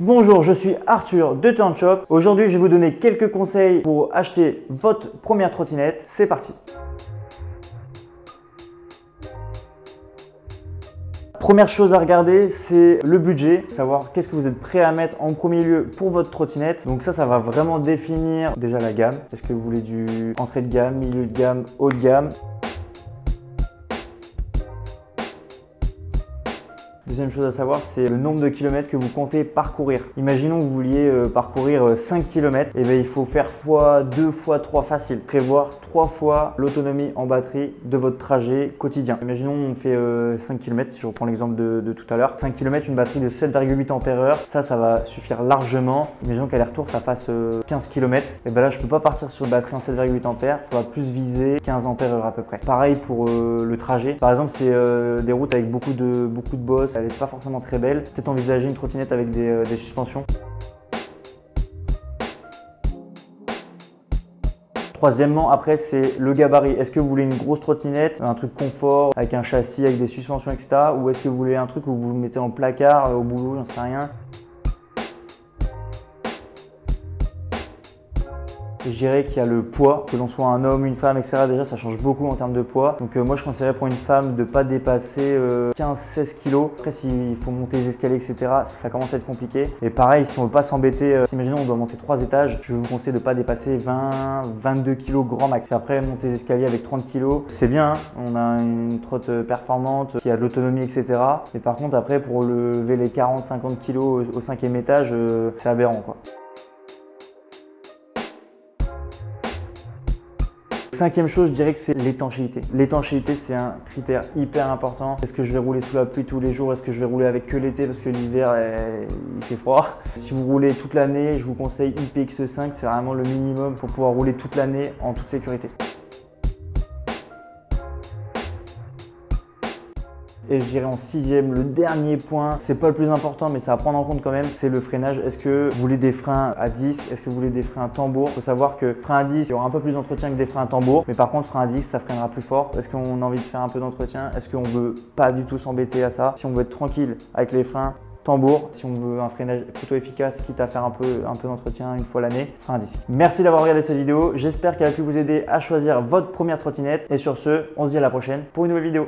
Bonjour, je suis Arthur de Turnshop. Aujourd'hui, je vais vous donner quelques conseils pour acheter votre première trottinette. C'est parti! Première chose à regarder, c'est le budget, savoir qu'est-ce que vous êtes prêt à mettre en premier lieu pour votre trottinette. Donc ça va vraiment définir déjà la gamme. Est-ce que vous voulez du entrée de gamme, milieu de gamme, haut de gamme? Deuxième chose à savoir, c'est le nombre de kilomètres que vous comptez parcourir. Imaginons que vous vouliez parcourir 5 km, et bien il faut faire x2, x3 facile. Prévoir 3 fois l'autonomie en batterie de votre trajet quotidien. Imaginons on fait 5 km, si je reprends l'exemple de tout à l'heure. 5 km, une batterie de 7,8 Ah, ça va suffire largement. Imaginons qu'aller-retour ça fasse 15 km. Et bien là je ne peux pas partir sur une batterie en 7,8 Ah, il faudra plus viser 15 Ah à peu près. Pareil pour le trajet. Par exemple, c'est des routes avec beaucoup de bosses. Elle n'est pas forcément très belle. Peut-être envisager une trottinette avec des suspensions. Troisièmement, après, c'est le gabarit. Est-ce que vous voulez une grosse trottinette, un truc confort, avec un châssis, avec des suspensions, etc. Ou est-ce que vous voulez un truc où vous le mettez en placard, au boulot, j'en sais rien. Je dirais qu'il y a le poids, que l'on soit un homme, une femme, etc. Déjà, ça change beaucoup en termes de poids. Donc moi, je conseillerais pour une femme de ne pas dépasser 15-16 kg. Après, s'il faut monter les escaliers, etc., ça commence à être compliqué. Et pareil, si on ne veut pas s'embêter, imaginons on doit monter 3 étages, je vous conseille de ne pas dépasser 20-22 kg grand max. Après, monter les escaliers avec 30 kg, c'est bien. On a une trotte performante, qui a de l'autonomie, etc. Mais par contre, après, pour lever les 40-50 kg au 5e étage, c'est aberrant, quoi. Cinquième chose, je dirais que c'est l'étanchéité. L'étanchéité, c'est un critère hyper important. Est-ce que je vais rouler sous la pluie tous les jours? Est-ce que je vais rouler avec que l'été parce que l'hiver, il fait froid? Si vous roulez toute l'année, je vous conseille IPX5, c'est vraiment le minimum pour pouvoir rouler toute l'année en toute sécurité. Et je dirais en sixième, le dernier point, c'est pas le plus important mais c'est à prendre en compte quand même, c'est le freinage. Est-ce que vous voulez des freins à disque? Est-ce que vous voulez des freins à tambour? Il faut savoir que frein à disque, il y aura un peu plus d'entretien que des freins à tambour, mais par contre frein à disque, ça freinera plus fort. Est-ce qu'on a envie de faire un peu d'entretien? Est-ce qu'on veut pas du tout s'embêter à ça? Si on veut être tranquille avec les freins tambour, si on veut un freinage plutôt efficace, quitte à faire un peu d'entretien une fois l'année, frein à disque. Merci d'avoir regardé cette vidéo, j'espère qu'elle a pu vous aider à choisir votre première trottinette et sur ce, on se dit à la prochaine pour une nouvelle vidéo.